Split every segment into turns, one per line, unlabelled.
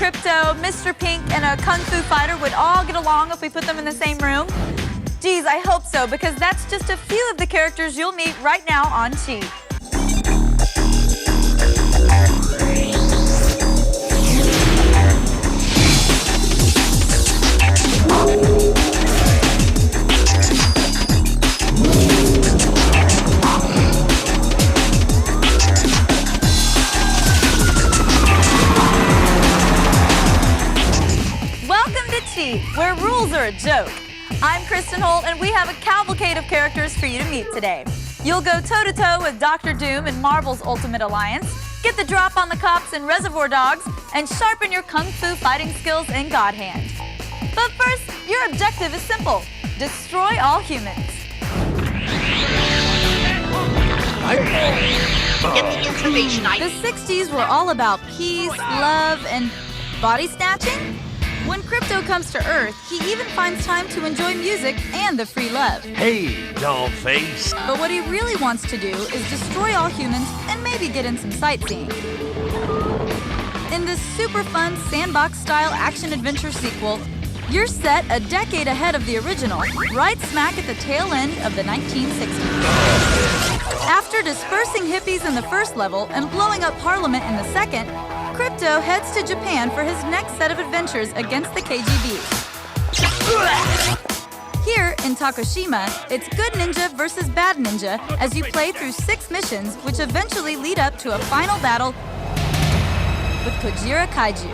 Crypto, Mr. Pink, and a Kung Fu fighter would all get along if we put them in the same room? Geez, I hope so, because that's just a few of the characters you'll meet right now on Cheat. Where rules are a joke. I'm Kristin Holt, and we have a cavalcade of characters for you to meet today. You'll go toe-to-toe with Dr. Doom in Marvel's Ultimate Alliance, get the drop on the cops in Reservoir Dogs, and sharpen your kung fu fighting skills in God Hand. But first, your objective is simple. Destroy all humans.
Get the information
The 60s were all about peace, love, and body snatching. When Crypto comes to Earth, he even finds time to enjoy music and the free love.
Hey, dollface.
But what he really wants to do is destroy all humans and maybe get in some sightseeing. In this super fun sandbox-style action-adventure sequel, you're set a decade ahead of the original, right smack at the tail end of the 1960s. After dispersing hippies in the first level and blowing up Parliament in the second, Crypto heads to Japan for his next set of adventures against the KGB. Here, in Takushima, it's good ninja versus bad ninja as you play through 6 missions, which eventually lead up to a final battle with Kojira Kaiju.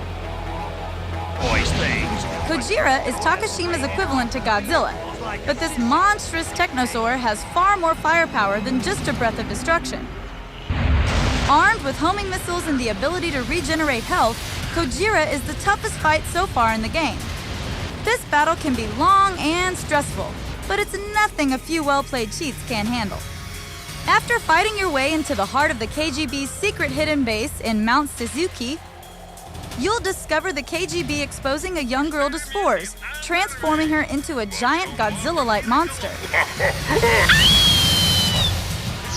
Boys things.
Kojira is Takushima's equivalent to Godzilla, but this monstrous technosaur has far more firepower than just a breath of destruction. Armed with homing missiles and the ability to regenerate health, Kojira is the toughest fight so far in the game. This battle can be long and stressful, but it's nothing a few well-played cheats can't handle. After fighting your way into the heart of the KGB's secret hidden base in Mount Suzuki, you'll discover the KGB exposing a young girl to spores, transforming her into a giant Godzilla-like monster.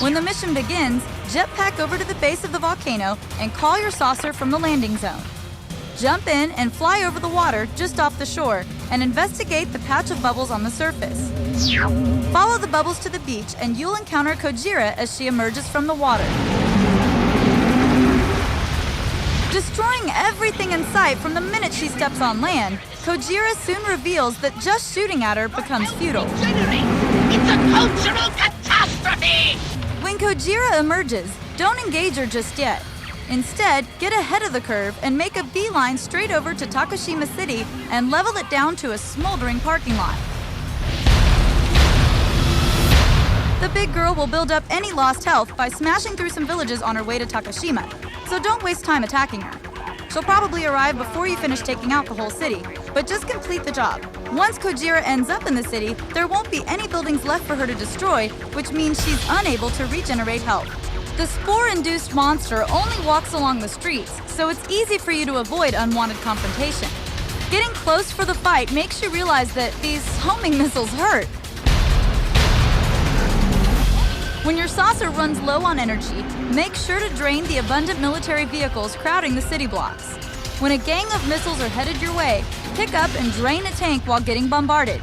When the mission begins, jetpack over to the base of the volcano and call your saucer from the landing zone. Jump in and fly over the water just off the shore and investigate the patch of bubbles on the surface. Follow the bubbles to the beach and you'll encounter Kojira as she emerges from the water. Destroying everything in sight from the minute she steps on land, Kojira soon reveals that just shooting at her becomes futile.
It's a cultural catastrophe!
When Kojira emerges, don't engage her just yet. Instead, get ahead of the curve and make a beeline straight over to Takushima City and level it down to a smoldering parking lot. The big girl will build up any lost health by smashing through some villages on her way to Takushima, so don't waste time attacking her. She'll probably arrive before you finish taking out the whole city, but just complete the job. Once Kojira ends up in the city, there won't be any buildings left for her to destroy, which means she's unable to regenerate health. The spore-induced monster only walks along the streets, so it's easy for you to avoid unwanted confrontation. Getting close for the fight makes you realize that these homing missiles hurt. When your saucer runs low on energy, make sure to drain the abundant military vehicles crowding the city blocks. When a gang of missiles are headed your way, pick up and drain a tank while getting bombarded.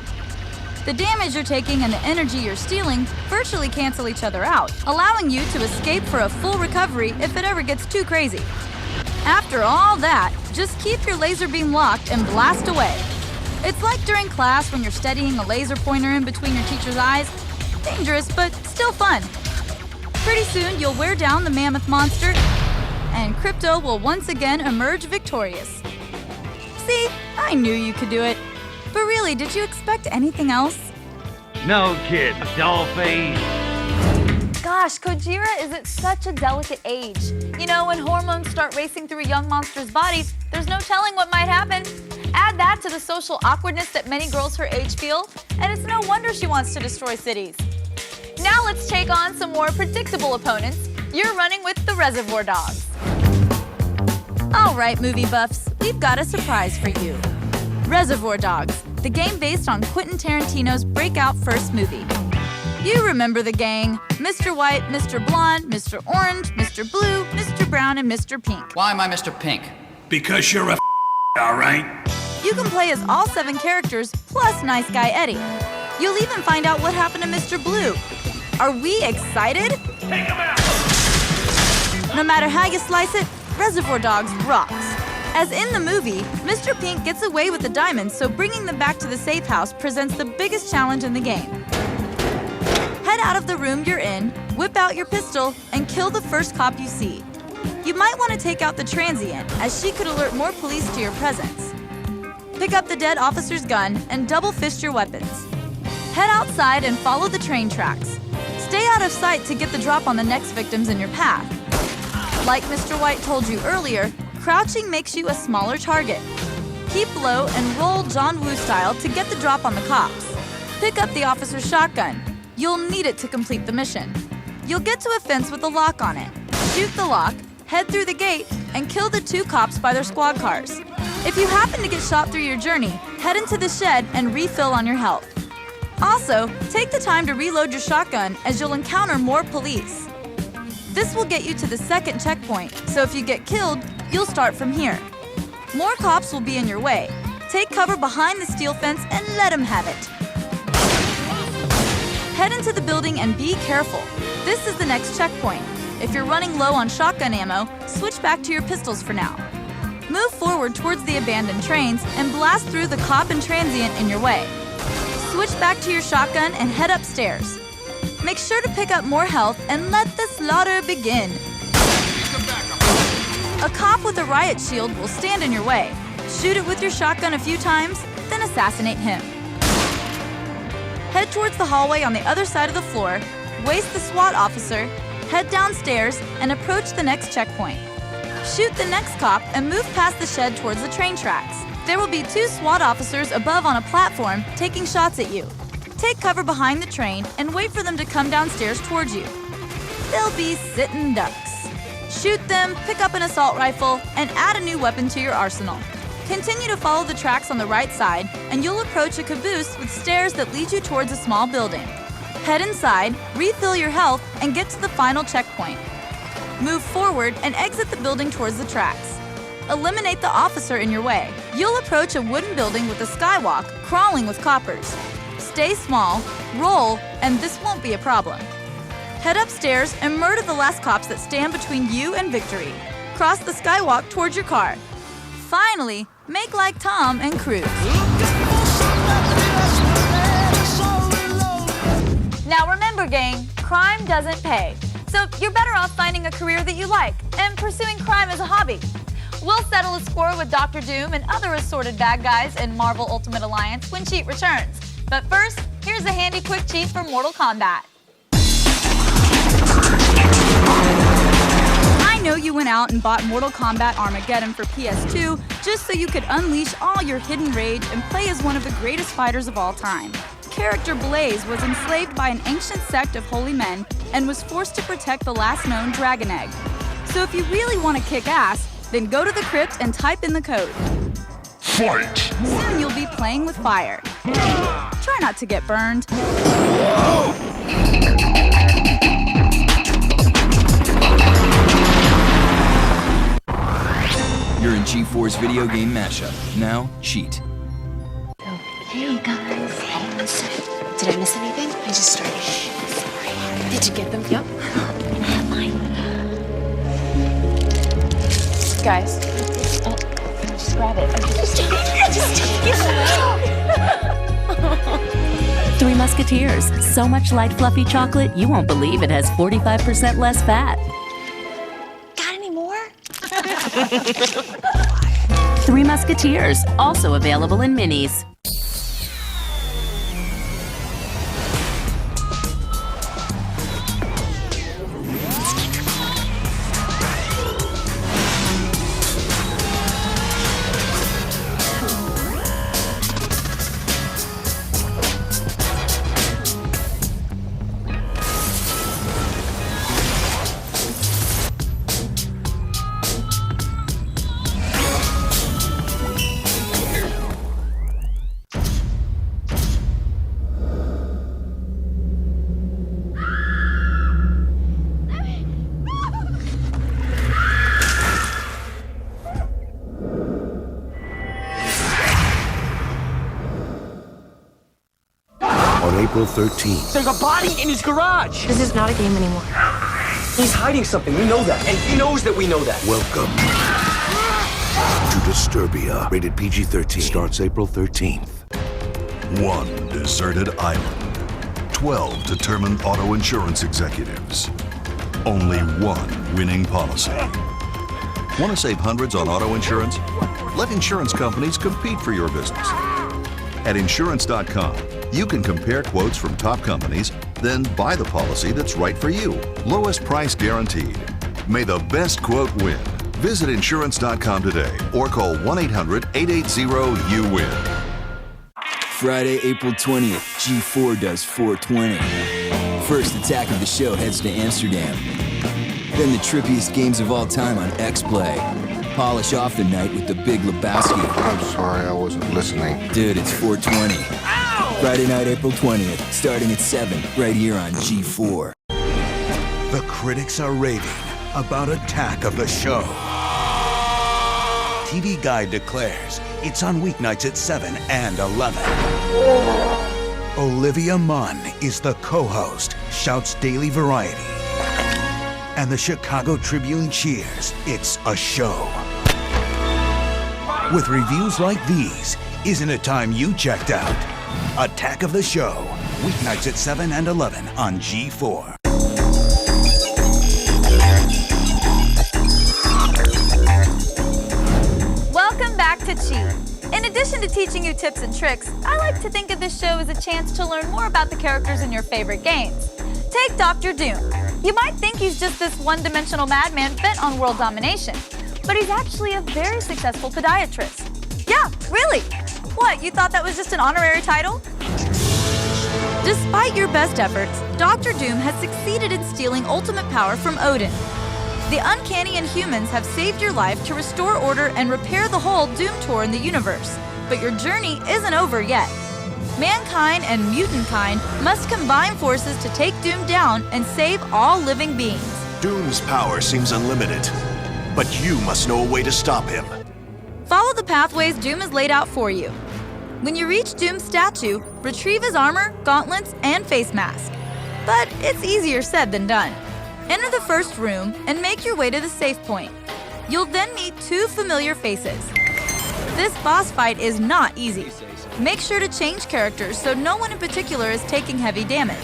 The damage you're taking and the energy you're stealing virtually cancel each other out, allowing you to escape for a full recovery if it ever gets too crazy. After all that, just keep your laser beam locked and blast away. It's like during class when you're steadying a laser pointer in between your teacher's eyes. Dangerous, but still fun. Pretty soon, you'll wear down the mammoth monster, and Crypto will once again emerge victorious. See, I knew you could do it. But really, did you expect anything else?
No kid, dollface.
Gosh, Kojira is at such a delicate age. You know, when hormones start racing through a young monster's body, there's no telling what might happen. Add that to the social awkwardness that many girls her age feel, and it's no wonder she wants to destroy cities. Now let's take on some more predictable opponents. You're running with the Reservoir Dogs. All right, movie buffs, we've got a surprise for you. Reservoir Dogs, the game based on Quentin Tarantino's breakout first movie. You remember the gang: Mr. White, Mr. Blonde, Mr. Orange, Mr. Blue, Mr. Brown, and Mr. Pink.
Why am I Mr. Pink?
Because you're a
All right.
You can play as all 7 characters plus Nice Guy Eddie. You'll even find out what happened to Mr. Blue. Are we excited?
Take him out.
No matter how you slice it, Reservoir Dogs rocks. As in the movie, Mr. Pink gets away with the diamonds, so bringing them back to the safe house presents the biggest challenge in the game. Head out of the room you're in, whip out your pistol, and kill the first cop you see. You might want to take out the transient, as she could alert more police to your presence. Pick up the dead officer's gun and double fist your weapons. Head outside and follow the train tracks. Stay out of sight to get the drop on the next victims in your path. Like Mr. White told you earlier, crouching makes you a smaller target. Keep low and roll John Woo style to get the drop on the cops. Pick up the officer's shotgun. You'll need it to complete the mission. You'll get to a fence with a lock on it. Shoot the lock, head through the gate, and kill the 2 cops by their squad cars. If you happen to get shot through your journey, head into the shed and refill on your health. Also, take the time to reload your shotgun as you'll encounter more police. This will get you to the 2nd checkpoint, so if you get killed, you'll start from here. More cops will be in your way. Take cover behind the steel fence and let them have it. Head into the building and be careful. This is the next checkpoint. If you're running low on shotgun ammo, switch back to your pistols for now. Move forward towards the abandoned trains and blast through the cop and transient in your way. Switch back to your shotgun and head upstairs. Make sure to pick up more health and let the slaughter begin. A cop with a riot shield will stand in your way. Shoot it with your shotgun a few times, then assassinate him. Head towards the hallway on the other side of the floor, waste the SWAT officer, head downstairs, and approach the next checkpoint. Shoot the next cop and move past the shed towards the train tracks. There will be 2 SWAT officers above on a platform taking shots at you. Take cover behind the train and wait for them to come downstairs towards you. They'll be sitting ducks. Shoot them, pick up an assault rifle, and add a new weapon to your arsenal. Continue to follow the tracks on the right side, and you'll approach a caboose with stairs that lead you towards a small building. Head inside, refill your health, and get to the final checkpoint. Move forward and exit the building towards the tracks. Eliminate the officer in your way. You'll approach a wooden building with a skywalk crawling with coppers. Stay small, roll, and this won't be a problem. Head upstairs and murder the last cops that stand between you and victory. Cross the skywalk towards your car. Finally, make like Tom and cruise. Now remember, gang, crime doesn't pay. So you're better off finding a career that you like and pursuing crime as a hobby. We'll settle a score with Dr. Doom and other assorted bad guys in Marvel Ultimate Alliance when Cheat returns. But first, here's a handy quick cheat for Mortal Kombat. I know you went out and bought Mortal Kombat Armageddon for PS2 just so you could unleash all your hidden rage and play as one of the greatest fighters of all time. Character Blaze was enslaved by an ancient sect of holy men and was forced to protect the last known Dragon Egg. So if you really want to kick ass, then go to the crypt and type in the code.
Fight!
Soon you'll be playing with fire. Try not to get burned.
You're in G4's video game mashup. Now, cheat.
Hey guys. Hey, did I miss anything? I just started. Sorry. Did you get them? Yep. Guys. Oh, just grab it. Just take it.
Three Musketeers. So much light, fluffy chocolate, you won't believe it has 45% less fat.
Got any more?
Three Musketeers. Also available in minis.
April 13th.
There's a body in his garage!
This is not a game anymore.
He's hiding something, we know that. And he knows that we know that.
Welcome to Disturbia. Rated PG-13. Starts April 13th.
One deserted island. 12 determined auto insurance executives. Only one winning policy. Want to save hundreds on auto insurance? Let insurance companies compete for your business. At insurance.com, you can compare quotes from top companies, then buy the policy that's right for you. Lowest price guaranteed. May the best quote win. Visit insurance.com today or call 1-800-880-YOU-WIN.
Friday, April 20th, G4 does 420. First attack of the show heads to Amsterdam. Then the trippiest games of all time on X-Play. Polish off the night with the Big Lebowski.
I'm sorry, I wasn't listening.
Dude, it's 420. Friday night, April 20th, starting at 7, right here on G4.
The critics are raving about Attack of the Show. TV Guide declares it's on weeknights at 7 and 11. Olivia Munn is the co-host, shouts daily variety. And the Chicago Tribune cheers it's a show. With reviews like these, isn't it time you checked out? Attack of the Show, weeknights at 7 and 11 on G4.
Welcome back to Cheat. In addition to teaching you tips and tricks, I like to think of this show as a chance to learn more about the characters in your favorite games. Take Dr. Doom. You might think he's just this one-dimensional madman bent on world domination, but he's actually a very successful podiatrist. Yeah, really? What, you thought that was just an honorary title? Despite your best efforts, Dr. Doom has succeeded in stealing ultimate power from Odin. The Uncanny Inhumans have saved your life to restore order and repair the whole Doom Tour in the universe, but your journey isn't over yet. Mankind and mutantkind must combine forces to take Doom down and save all living beings.
Doom's power seems unlimited, but you must know a way to stop him.
Follow the pathways Doom has laid out for you. When you reach Doom's statue, retrieve his armor, gauntlets, and face mask. But it's easier said than done. Enter the first room and make your way to the safe point. You'll then meet two familiar faces. This boss fight is not easy. Make sure to change characters so no one in particular is taking heavy damage.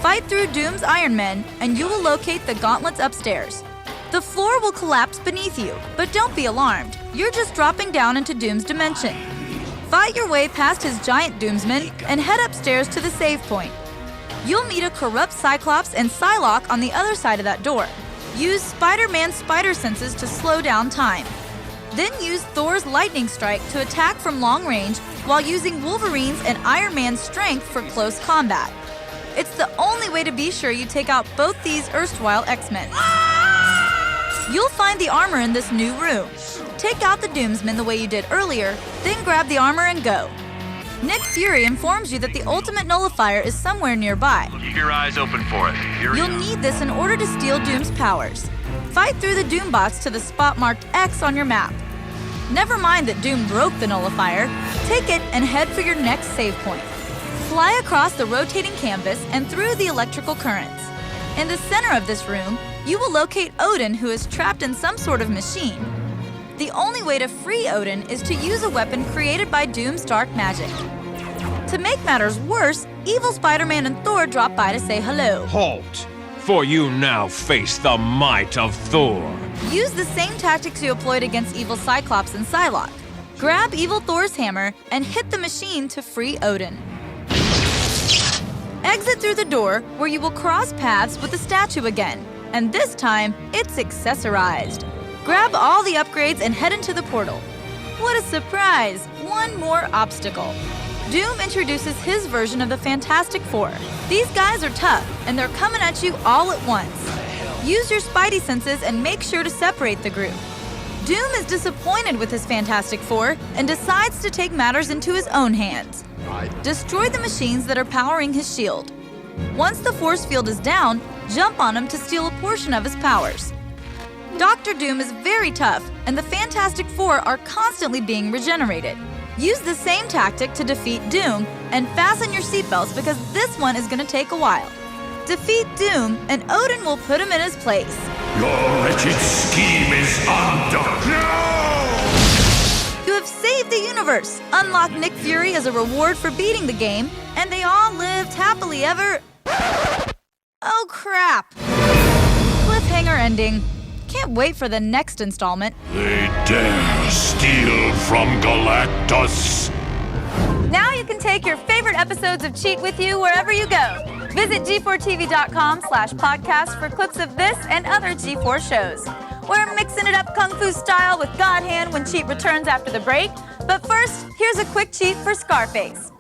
Fight through Doom's Iron Men and you will locate the gauntlets upstairs. The floor will collapse beneath you, but don't be alarmed. You're just dropping down into Doom's dimension. Fight your way past his giant Doomsmen and head upstairs to the save point. You'll meet a corrupt Cyclops and Psylocke on the other side of that door. Use Spider-Man's spider senses to slow down time. Then use Thor's lightning strike to attack from long range while using Wolverine's and Iron Man's strength for close combat. It's the only way to be sure you take out both these erstwhile X-Men. You'll find the armor in this new room. Take out the Doomsmen the way you did earlier, then grab the armor and go. Nick Fury informs you that the ultimate nullifier is somewhere nearby.
Keep your eyes open for it.
You'll need this in order to steal Doom's powers. Fight through the Doom box to the spot marked X on your map. Never mind that Doom broke the nullifier. Take it and head for your next save point. Fly across the rotating canvas and through the electrical currents. In the center of this room, you will locate Odin, who is trapped in some sort of machine. The only way to free Odin is to use a weapon created by Doom's dark magic. To make matters worse, evil Spider-Man and Thor drop by to say hello.
Halt, for you now face the might of Thor.
Use the same tactics you employed against evil Cyclops and Psylocke. Grab evil Thor's hammer and hit the machine to free Odin. Exit through the door where you will cross paths with the statue again, and this time it's accessorized. Grab all the upgrades and head into the portal. What a surprise! One more obstacle. Doom introduces his version of the Fantastic Four. These guys are tough, and they're coming at you all at once. Use your spidey senses and make sure to separate the group. Doom is disappointed with his Fantastic Four and decides to take matters into his own hands. Destroy the machines that are powering his shield. Once the force field is down, jump on him to steal a portion of his powers. Dr. Doom is very tough, and the Fantastic Four are constantly being regenerated. Use the same tactic to defeat Doom, and fasten your seatbelts because this one is going to take a while. Defeat Doom, and Odin will put him in his place.
Your wretched scheme is undone. No!
You have saved the universe, unlock Nick Fury as a reward for beating the game, and they all lived happily ever... Oh crap! Cliffhanger ending. Can't wait for the next installment.
They dare steal from Galactus.
Now you can take your favorite episodes of Cheat with you wherever you go. Visit G4TV.com/podcast for clips of this and other G4 shows. We're mixing it up Kung Fu style with God Hand when Cheat returns after the break. But first, here's a quick cheat for Scarface.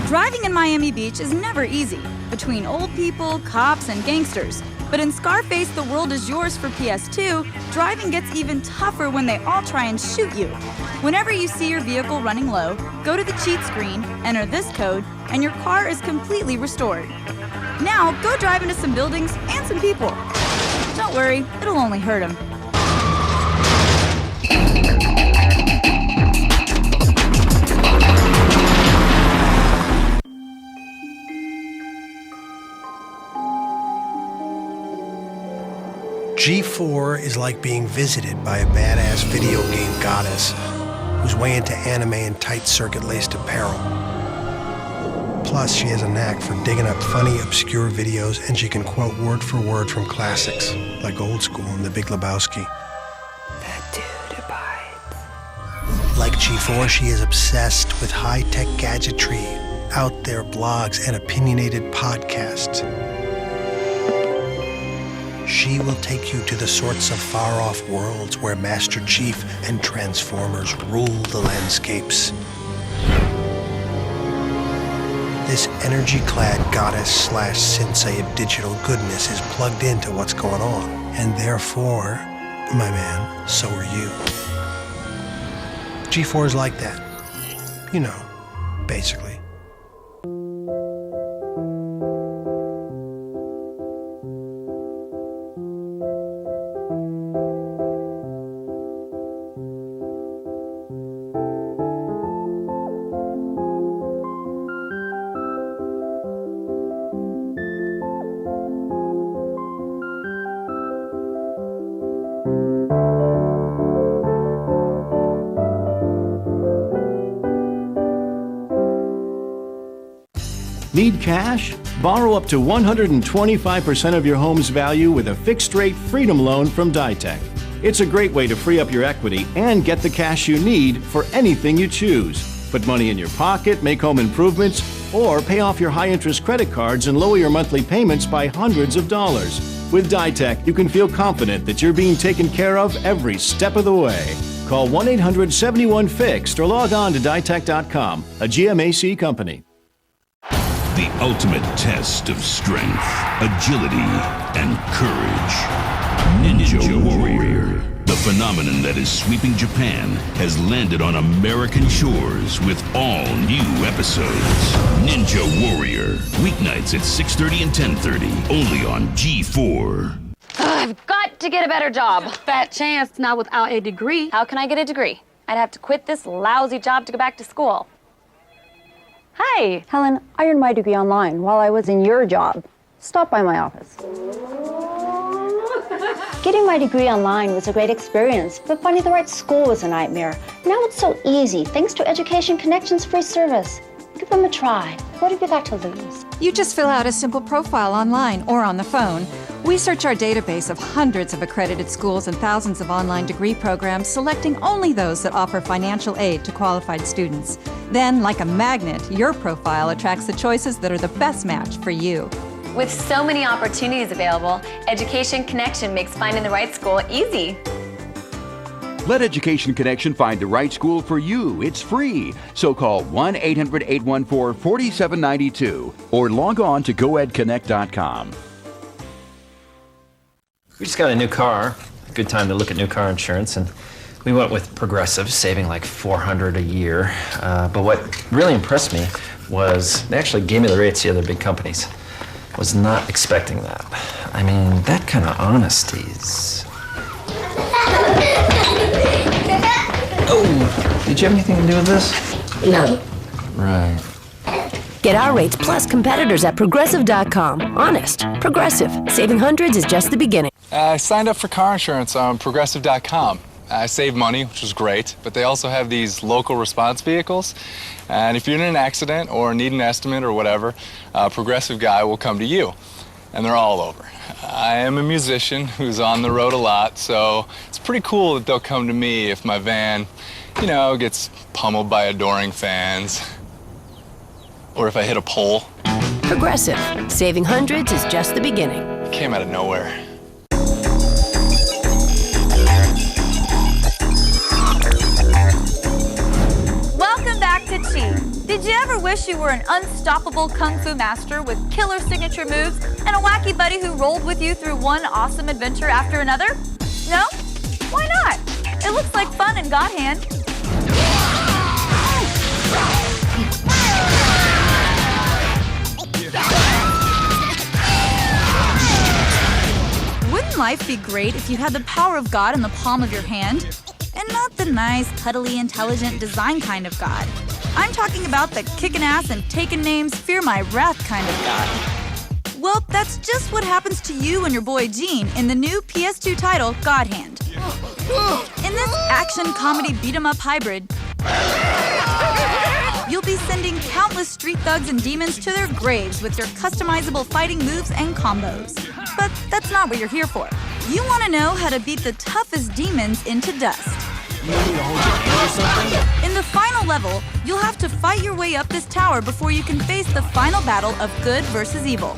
Driving in Miami Beach is never easy, between old people, cops, and gangsters. But in Scarface, The World Is Yours for PS2, driving gets even tougher when they all try and shoot you. Whenever you see your vehicle running low, go to the cheat screen, enter this code, and your car is completely restored. Now, go drive into some buildings and some people. Don't worry, it'll only hurt them.
G4 is like being visited by a badass video game goddess who's way into anime and tight circuit-laced apparel. Plus, she has a knack for digging up funny, obscure videos, and she can quote word for word from classics, like Old School and The Big Lebowski.
That dude abides.
Like G4, she is obsessed with high-tech gadgetry, out there blogs, and opinionated podcasts. She will take you to the sorts of far-off worlds where Master Chief and Transformers rule the landscapes. This energy-clad goddess/sensei of digital goodness is plugged into what's going on. And therefore, my man, so are you. G4 is like that. You know, basically.
Need cash? Borrow up to 125% of your home's value with a fixed-rate Freedom Loan from Ditech. It's a great way to free up your equity and get the cash you need for anything you choose. Put money in your pocket, make home improvements, or pay off your high-interest credit cards and lower your monthly payments by hundreds of dollars. With Ditech, you can feel confident that you're being taken care of every step of the way. Call 1-800-71-FIXED or log on to Ditech.com, a GMAC company.
The ultimate test of strength, agility, and courage. Ninja Warrior. The phenomenon that is sweeping Japan has landed on American shores with all new episodes. Ninja Warrior. Weeknights at 6:30 and 10:30. Only on G4.
I've got to get a better job. Fat chance, not without a degree. How can I get a degree? I'd have to quit this lousy job to go back to school. Hi.
Helen, I earned my degree online while I was in your job. Stop by my office. Getting my degree online was a great experience, but finding the right school was a nightmare. Now it's so easy, thanks to Education Connection's free service. Give them a try. What have you got to lose?
You just fill out a simple profile online or on the phone. We search our database of hundreds of accredited schools and thousands of online degree programs, selecting only those that offer financial aid to qualified students. Then, like a magnet, your profile attracts the choices that are the best match for you.
With so many opportunities available, Education Connection makes finding the right school easy.
Let Education Connection find the right school for you. It's free. So call 1-800-814-4792 or log on to goedconnect.com.
We just got a new car. Good time to look at new car insurance, and we went with Progressive, saving like $400 a year. But what really impressed me was they actually gave me the rates the other big companies. Was not expecting that. I mean, that kind of honesty is... Oh, did you have anything to do with this?
No.
Right.
Get our rates plus competitors at Progressive.com. Honest. Progressive. Saving hundreds is just the beginning.
I signed up for car insurance on Progressive.com. I saved money, which was great, but they also have these local response vehicles. And if you're in an accident or need an estimate or whatever, a Progressive guy will come to you. And they're all over. I am a musician who's on the road a lot, so it's pretty cool that they'll come to me if my van, you know, gets pummeled by adoring fans. Or if I hit a pole.
Progressive. Saving hundreds is just the beginning.
It came out of nowhere.
Welcome back to Chi. Did you ever wish you were an unstoppable kung fu master with killer signature moves and a wacky buddy who rolled with you through one awesome adventure after another? No? Why not? It looks like fun in God Hand. Wouldn't life be great if you had the power of God in the palm of your hand? And not the nice, cuddly, intelligent design kind of God. I'm talking about the kickin' ass and taking names, fear my wrath kind of God. Well, that's just what happens to you and your boy Gene in the new PS2 title, God Hand. In this action comedy beat-em-up hybrid, you'll be sending countless street thugs and demons to their graves with their customizable fighting moves and combos. But that's not what you're here for. You want to know how to beat the toughest demons into dust.
You need to hold your hand or something?
In the final level, you'll have to fight your way up this tower before you can face the final battle of good versus evil.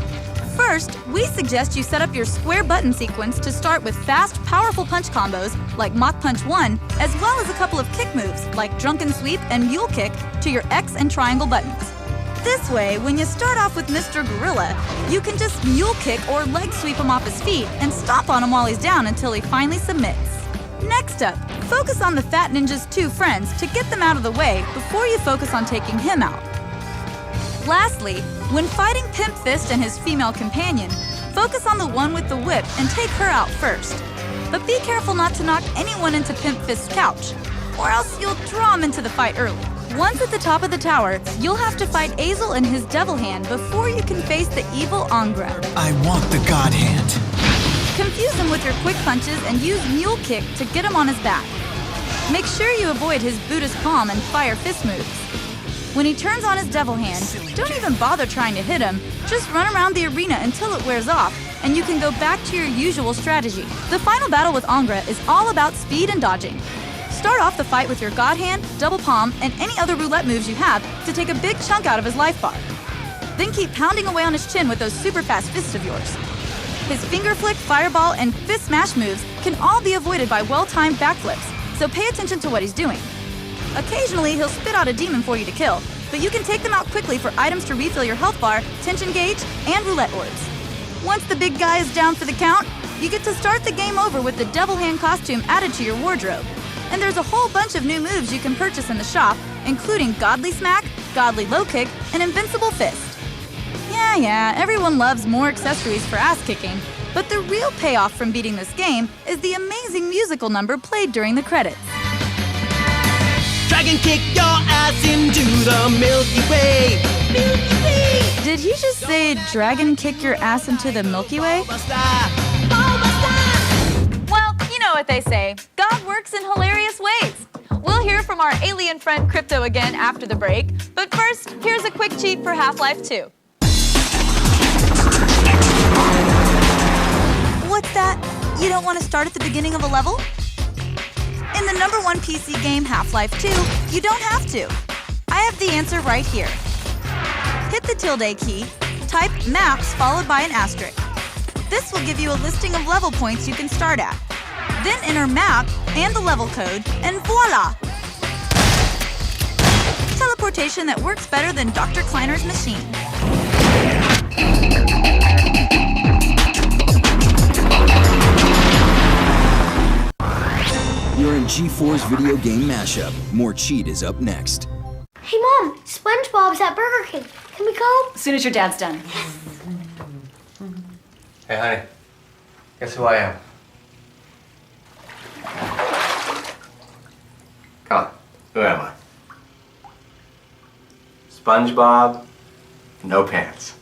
First, we suggest you set up your square button sequence to start with fast, powerful punch combos like Mach Punch 1, as well as a couple of kick moves like Drunken Sweep and Mule Kick to your X and triangle buttons. This way, when you start off with Mr. Gorilla, you can just mule kick or leg sweep him off his feet and stomp on him while he's down until he finally submits. Next up, focus on the Fat Ninja's two friends to get them out of the way before you focus on taking him out. Lastly, when fighting Pimp Fist and his female companion, focus on the one with the whip and take her out first. But be careful not to knock anyone into Pimp Fist's couch, or else you'll draw him into the fight early. Once at the top of the tower, you'll have to fight Azel and his devil hand before you can face the evil Angra.
I want the God Hand.
Confuse him with your quick punches and use Mule Kick to get him on his back. Make sure you avoid his Buddhist palm and fire fist moves. When he turns on his devil hand, don't even bother trying to hit him. Just run around the arena until it wears off, and you can go back to your usual strategy. The final battle with Angra is all about speed and dodging. Start off the fight with your God Hand, double palm, and any other roulette moves you have to take a big chunk out of his life bar. Then keep pounding away on his chin with those super fast fists of yours. His finger flick, fireball, and fist smash moves can all be avoided by well-timed backflips, so pay attention to what he's doing. Occasionally, he'll spit out a demon for you to kill, but you can take them out quickly for items to refill your health bar, tension gauge, and roulette orbs. Once the big guy is down for the count, you get to start the game over with the devil hand costume added to your wardrobe. And there's a whole bunch of new moves you can purchase in the shop, including Godly Smack, Godly Low Kick, and Invincible Fist. Yeah, everyone loves more accessories for ass kicking, but the real payoff from beating this game is the amazing musical number played during the credits.
Dragon kick your ass into the Milky Way. Milky Way.
Did he just say dragon kick your ass into the Milky Way? Well, you know what they say. God works in hilarious ways. We'll hear from our alien friend Crypto again after the break. But first, here's a quick cheat for Half-Life 2. What's that? You don't want to start at the beginning of a level? In the #1 PC game Half-Life 2, you don't have to. I have the answer right here. Hit the tilde key, type maps followed by an asterisk. This will give you a listing of level points you can start at. Then enter map and the level code, and voila! Teleportation that works better than Dr. Kleiner's machine.
You're in G4's video game mashup. More Cheat is up next.
Hey, Mom, SpongeBob's at Burger King. Can we go?
As soon as your dad's done.
Hey, honey. Guess who I am? Come on.
Who am I? SpongeBob, no pants.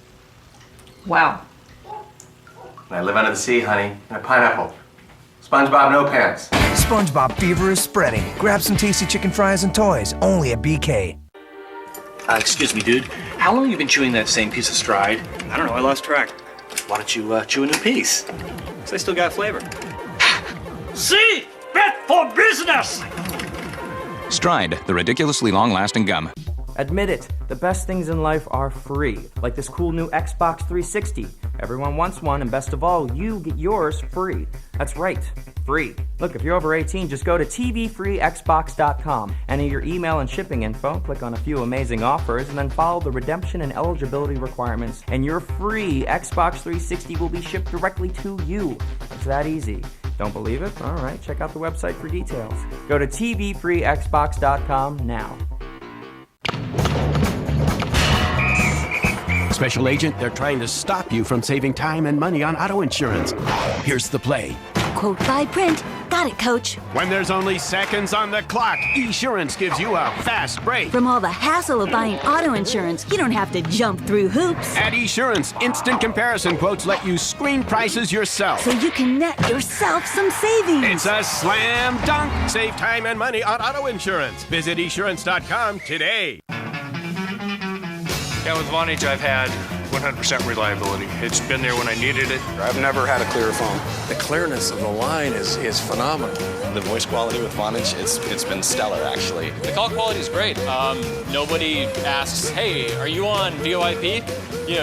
Wow.
And I live under the sea, honey, in a pineapple. SpongeBob, no pants.
SpongeBob fever is spreading. Grab some tasty chicken fries and toys, only at BK.
Excuse me, dude. How long have you been chewing that same piece of stride? I don't know, I lost track. Why don't you chew a new piece? Because they still got flavor.
See? Bet for business!
Stride, the ridiculously long-lasting gum.
Admit it, the best things in life are free, like this cool new Xbox 360. Everyone wants one, and best of all, you get yours free. That's right, free. Look, if you're over 18, just go to tvfreexbox.com, enter your email and shipping info, click on a few amazing offers, and then follow the redemption and eligibility requirements, and your free Xbox 360 will be shipped directly to you. It's that easy. Don't believe it? All right, check out the website for details. Go to tvfreexbox.com now.
Special Agent, they're trying to stop you from saving time and money on auto insurance. Here's the play.
Quote by print. Got it, Coach.
When there's only seconds on the clock, Esurance gives you a fast break.
From all the hassle of buying auto insurance, you don't have to jump through hoops.
At Esurance, instant comparison quotes let you screen prices yourself.
So you can net yourself some savings.
It's a slam dunk. Save time and money on auto insurance. Visit Esurance.com today.
Yeah, with Vonage, I've had 100% reliability. It's been there when I needed it.
I've never had a clear phone. The clearness of the line is phenomenal.
The voice quality with Vonage, it's been stellar, actually.
The call quality is great. Nobody asks, hey, are you on VoIP?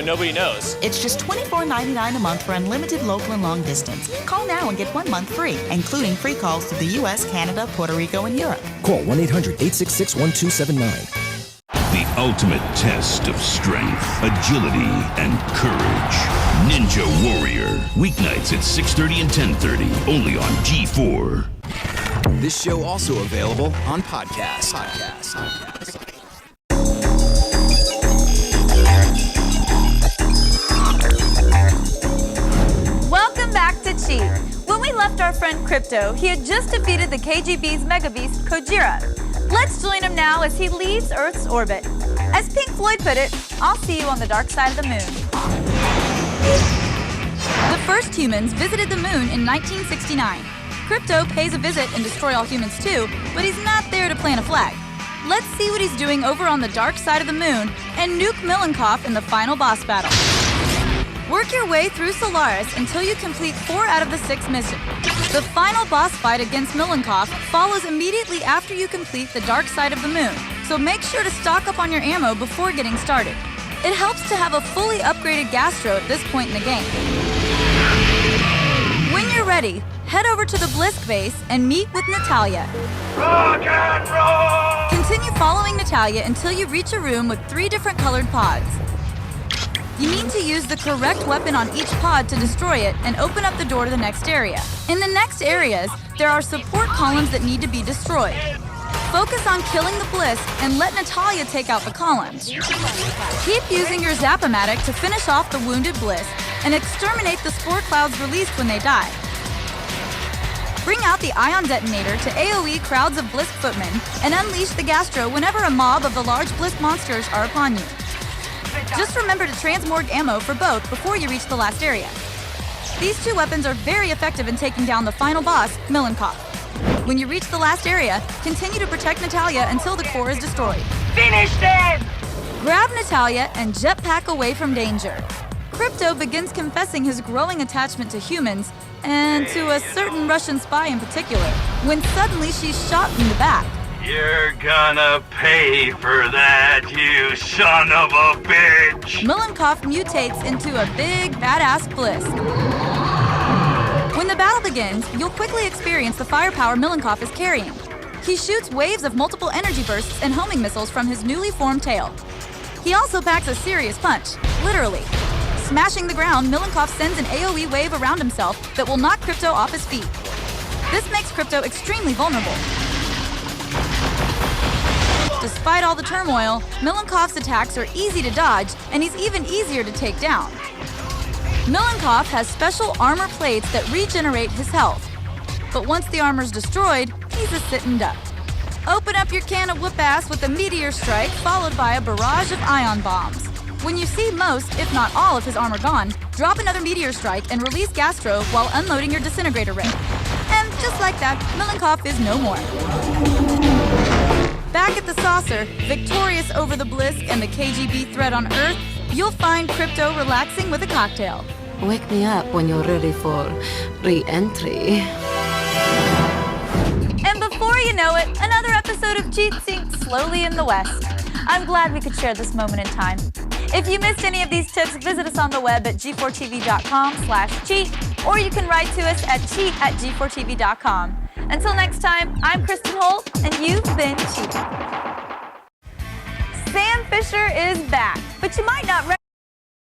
Nobody knows.
It's just $24.99 a month for unlimited local and long distance. Call now and get 1 month free, including free calls to the U.S., Canada, Puerto Rico, and Europe.
Call 1-800-866-1279.
The ultimate test of strength, agility, and courage. Ninja Warrior. Weeknights at 6:30 and 10:30. Only on G4.
This show also available on podcast.
Welcome back to Cheat. When we left our friend Crypto, he had just defeated the KGB's mega beast, Kojira. Let's join him now as he leaves Earth's orbit. As Pink Floyd put it, I'll see you on the dark side of the moon. The first humans visited the moon in 1969. Crypto pays a visit and destroy all humans too, but he's not there to plant a flag. Let's see what he's doing over on the dark side of the moon and nuke Milenkov in the final boss battle. Work your way through Solaris until you complete 4 out of the 6 missions. The final boss fight against Milenkov follows immediately after you complete the dark side of the moon, so make sure to stock up on your ammo before getting started. It helps to have a fully upgraded Gastro at this point in the game. When you're ready, head over to the Blisk base and meet with Natalia.
Rock and roll!
Continue following Natalia until you reach a room with 3 different colored pods. You need to use the correct weapon on each pod to destroy it and open up the door to the next area. In the next areas, there are support columns that need to be destroyed. Focus on killing the Blisk and let Natalia take out the columns. Keep using your Zap-O-Matic to finish off the wounded Blisk and exterminate the spore clouds released when they die. Bring out the Ion Detonator to AoE crowds of Blisk footmen and unleash the Gastro whenever a mob of the large Blisk monsters are upon you. Just remember to transmorg ammo for both before you reach the last area. These 2 weapons are very effective in taking down the final boss, Milenkov. When you reach the last area, continue to protect Natalia until the core is destroyed.
Finish them!
Grab Natalia and jetpack away from danger. Crypto begins confessing his growing attachment to humans, and to a certain Russian spy in particular, when suddenly she's shot from the back.
You're gonna pay for that, you son of a bitch!
Milenkov mutates into a big, badass Blisk. When the battle begins, you'll quickly experience the firepower Milenkov is carrying. He shoots waves of multiple energy bursts and homing missiles from his newly formed tail. He also packs a serious punch, literally. Smashing the ground, Milenkov sends an AoE wave around himself that will knock Crypto off his feet. This makes Crypto extremely vulnerable. Despite all the turmoil, Milenkov's attacks are easy to dodge, and he's even easier to take down. Milenkov has special armor plates that regenerate his health. But once the armor's destroyed, he's a sitting duck. Open up your can of whoop-ass with a meteor strike followed by a barrage of ion bombs. When you see most, if not all, of his armor gone, drop another meteor strike and release Gastro while unloading your disintegrator ray. And just like that, Milenkov is no more. Back at the saucer, victorious over the Blisk and the KGB threat on Earth, you'll find Crypto relaxing with a cocktail.
Wake me up when you're ready for re-entry.
And before you know it, another episode of Cheat sinks slowly in the West. I'm glad we could share this moment in time. If you missed any of these tips, visit us on the web at g4tv.com/cheat, or you can write to us at cheat@g4tv.com. Until next time, I'm Kristin Holt, and you've been cheating. Sam Fisher is back, but you might not